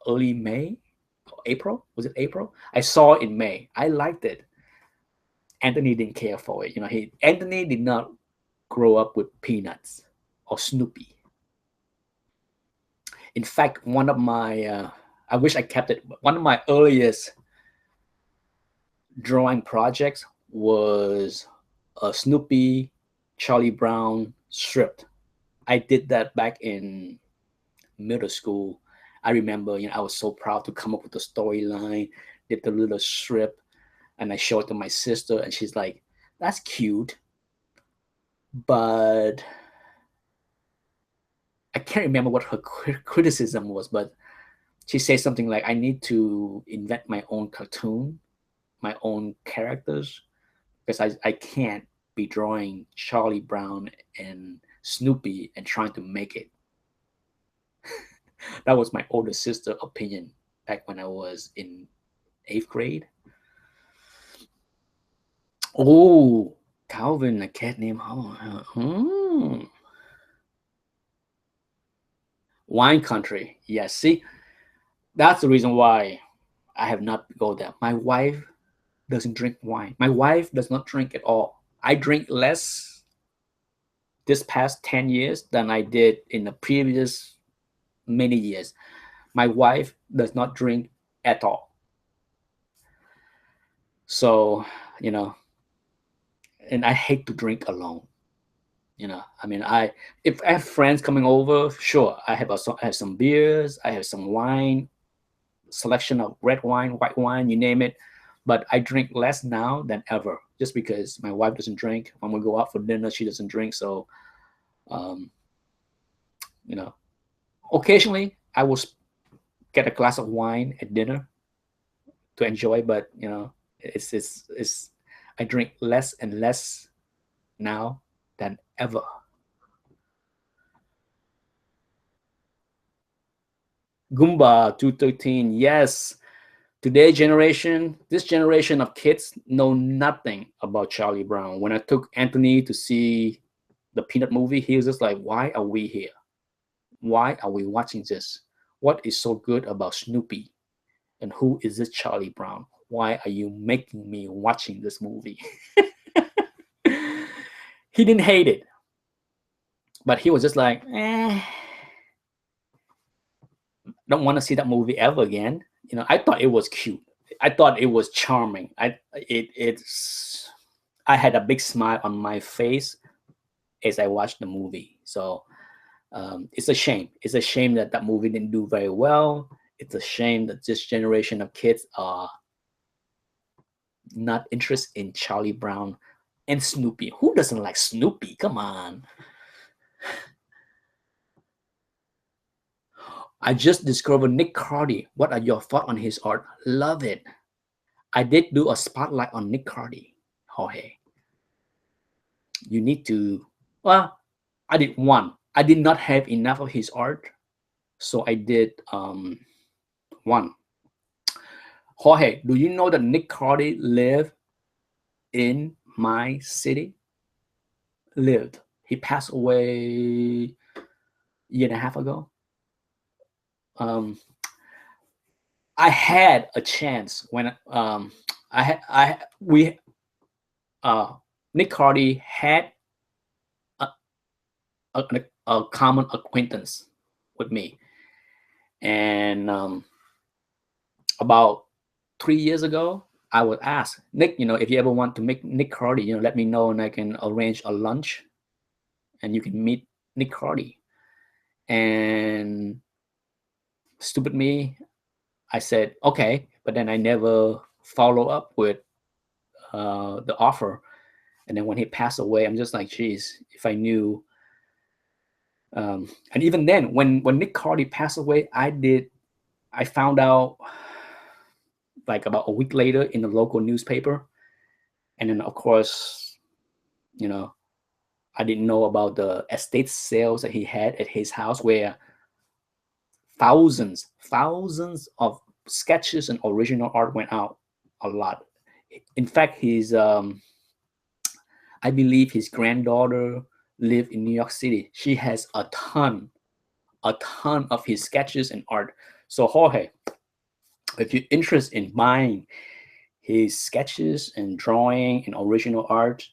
early May, April. Was it April? I saw it in May. I liked it. Anthony didn't care for it. Anthony did not grow up with Peanuts or Snoopy. In fact, one of my, I wish I kept it, one of my earliest drawing projects was a Snoopy, Charlie Brown strip. I did that back in middle school. I remember, I was so proud to come up with the storyline, did the little strip, and I showed it to my sister, and she's like, that's cute. But I can't remember what her criticism was, but she said something like, I need to invent my own cartoon, my own characters, because I can't be drawing Charlie Brown and Snoopy and trying to make it. That was my older sister's opinion back when I was in 8th grade. Oh, Calvin, a cat named Wine Country. Yes, see, that's the reason why I have not go there. My wife doesn't drink wine. My wife does not drink at all. I drink less this past 10 years than I did in the previous many years. My wife does not drink at all. So, you know, and I hate to drink alone. I mean, if I have friends coming over, sure, I have some beers, I have some wine, selection of red wine, white wine, you name it. But I drink less now than ever, just because my wife doesn't drink. When we go out for dinner, she doesn't drink. So, um, you know, occasionally I will get a glass of wine at dinner to enjoy, but it's I drink less and less now than ever. Goomba 213, yes. This generation of kids know nothing about Charlie Brown. When I took Anthony to see the Peanut movie, he was just like, "Why are we here? Why are we watching this? What is so good about Snoopy? And who is this Charlie Brown? Why are you making me watching this movie?" He didn't hate it, but he was just like, don't want to see that movie ever again. I thought it was cute. I thought it was charming. I had a big smile on my face as I watched the movie. So it's a shame. It's a shame that that movie didn't do very well. It's a shame that this generation of kids are not interested in Charlie Brown and Snoopy. Who doesn't like Snoopy? Come on. I just discovered Nick Cardy. What are your thoughts on his art? Love it. I did do a spotlight on Nick Cardy, Jorge. You need to, well, I did one. I did not have enough of his art, so I did one. Jorge, do you know that Nick Cardy lived in my city? Lived. He passed away a year and a half ago. I had a chance when I had I we Nick Cardy had a, a common acquaintance with me, and about 3 years ago, I would ask Nick, if you ever want to meet Nick Cardy, let me know and I can arrange a lunch, and you can meet Nick Cardy. And stupid me, I said okay, but then I never follow up with the offer. And then when he passed away, I'm just like, geez, if I knew. And even then, when Nick Cardy passed away, I found out like about a week later in the local newspaper. And then of course, I didn't know about the estate sales that he had at his house, where thousands of sketches and original art went out. A lot. In fact, I believe his granddaughter lived in New York City. She has a ton of his sketches and art. So Jorge, if you're interested in buying his sketches and drawing and original art,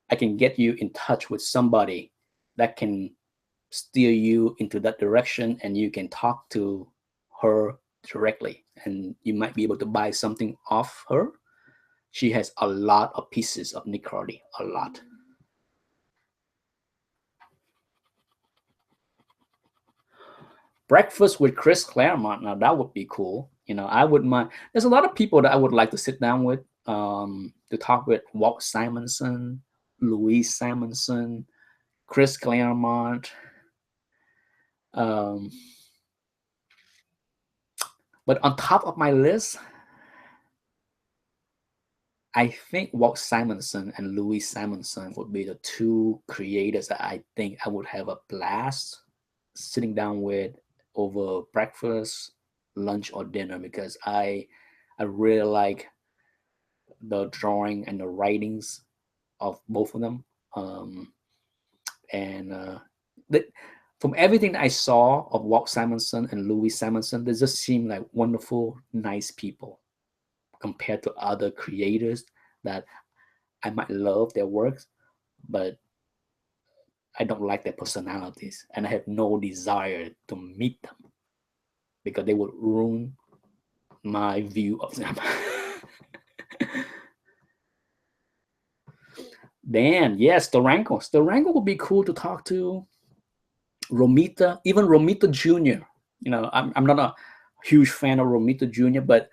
I can get you in touch with somebody that can steer you into that direction, and you can talk to her directly, and you might be able to buy something off her. She has a lot of pieces of Nick Cardy, a lot. Breakfast with Chris Claremont. Now that would be cool. I wouldn't mind. There's a lot of people that I would like to sit down with, to talk with. Walt Simonson, Louise Simonson, Chris Claremont. But on top of my list, I think Walt Simonson and Louise Simonson would be the two creators that I think I would have a blast sitting down with over breakfast, lunch, or dinner, because I really like the drawing and the writings of both of them. And from everything that I saw of Walt Simonson and Louis Simonson, they just seem like wonderful, nice people compared to other creators that I might love their works, but I don't like their personalities, and I have no desire to meet them because they would ruin my view of them. Dan, yes, Steranko. Steranko would be cool to talk to. Romita, even Romita Jr. I'm not a huge fan of Romita Jr., but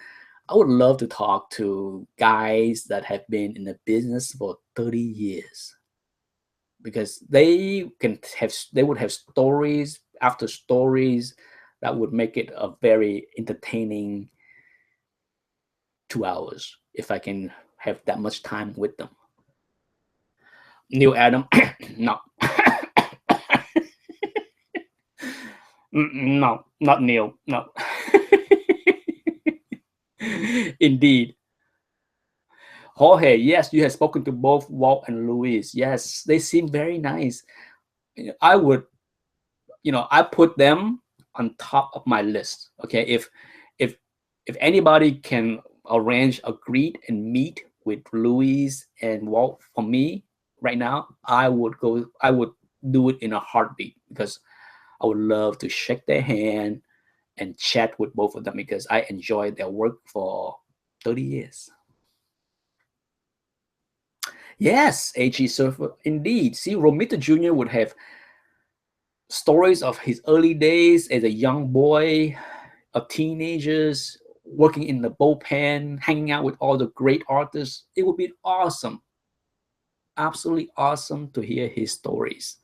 I would love to talk to guys that have been in the business for 30 years because they would have stories after stories that would make it a very entertaining 2 hours if I can have that much time with them. Neil Adam, no. No, not Neil. No. Indeed. Jorge, yes, you have spoken to both Walt and Luis. Yes, they seem very nice. I would, I put them on top of my list. Okay, if anybody can arrange a greet and meet with Luis and Walt for me right now, I would do it in a heartbeat because I would love to shake their hand and chat with both of them because I enjoyed their work for 30 years. Yes, HE Surfer, indeed. See, Romita Jr. would have stories of his early days as a young boy, of teenagers, working in the bullpen, hanging out with all the great artists. It would be awesome. Absolutely awesome to hear his stories.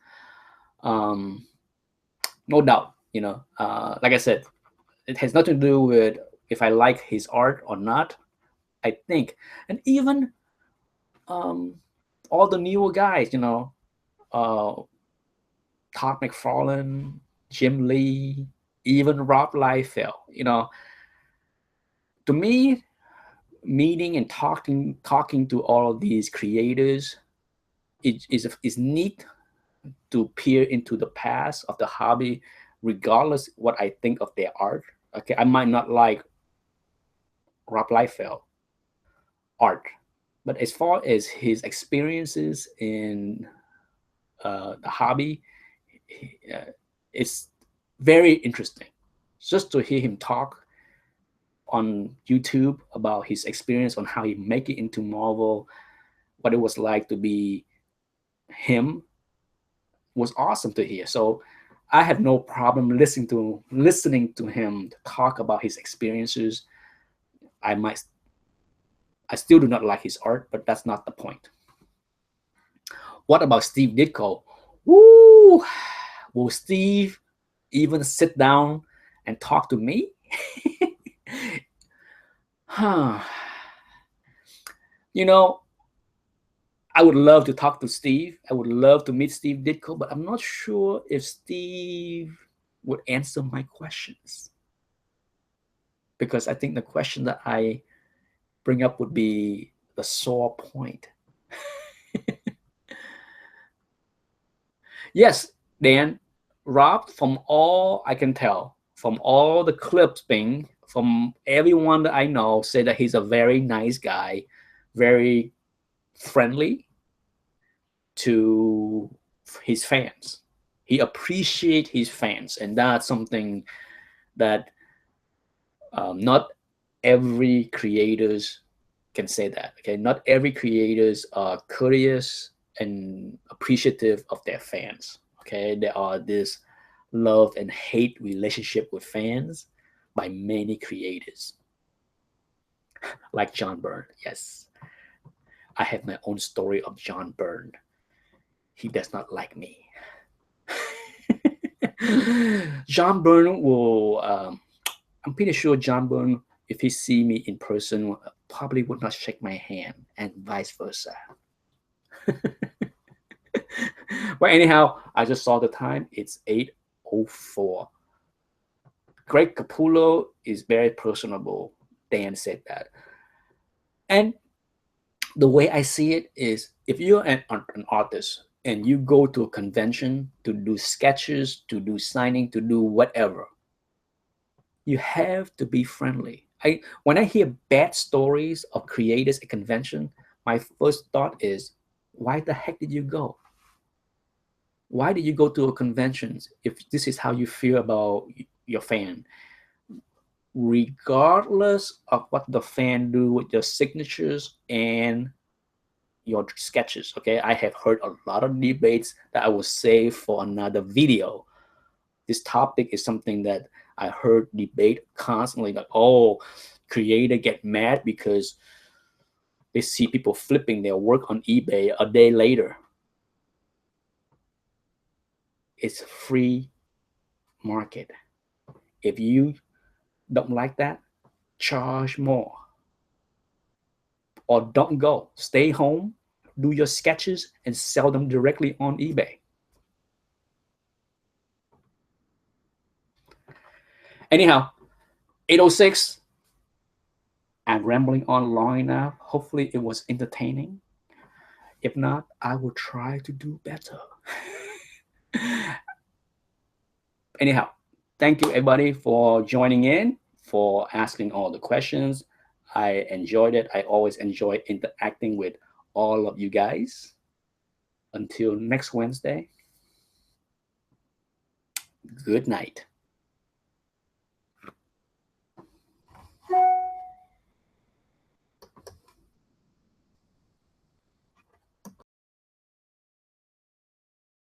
No doubt, like I said, it has nothing to do with if I like his art or not, I think. And even all the newer guys, Todd McFarlane, Jim Lee, even Rob Liefeld, to me, meeting and talking to all of these creators is neat to peer into the past of the hobby, regardless what I think of their art. Okay, I might not like Rob Liefeld art, but as far as his experiences in the hobby, it's very interesting just to hear him talk on YouTube about his experience on how he make it into Marvel, what it was like to be him was awesome to hear. So I have no problem listening to him talk about his experiences. I still do not like his art, but that's not the point. What about Steve Ditko? Woo! Will Steve even sit down and talk to me? Huh. I would love to talk to Steve. I would love to meet Steve Ditko, but I'm not sure if Steve would answer my questions. Because I think the question that I bring up would be the sore point. Yes, Dan, Rob, from all I can tell, from all the clipping, from everyone that I know, say that he's a very nice guy, very friendly to his fans. He appreciates his fans, and that's something that not every creators can say that. Okay, not every creators are courteous and appreciative of their fans. Okay, there are this love and hate relationship with fans by many creators, like John Byrne. Yes, I have my own story of John Byrne. He does not like me. John Byrne will. I'm pretty sure John Byrne, if he see me in person, probably would not shake my hand, and vice versa. But anyhow, I just saw the time. It's 8:04. Greg Capullo is very personable. Dan said that. And the way I see it is, if you're an artist and you go to a convention to do sketches, to do signing, to do whatever, you have to be friendly. When I hear bad stories of creators at convention, my first thought is, why the heck did you go? Why did you go to a convention if this is how you feel about your fan? Regardless of what the fan do with your signatures and your sketches, okay? I have heard a lot of debates that I will save for another video. This topic is something that I heard debate constantly, like, oh, creator get mad because they see people flipping their work on eBay a day later. It's free market. If you don't like that, charge more. Or don't go. Stay home, do your sketches, and sell them directly on eBay. Anyhow, 8:06. I'm rambling on long enough. Hopefully, it was entertaining. If not, I will try to do better. Anyhow, thank you everybody for joining in, for asking all the questions. I enjoyed it. I always enjoy interacting with all of you guys. Until next Wednesday, good night.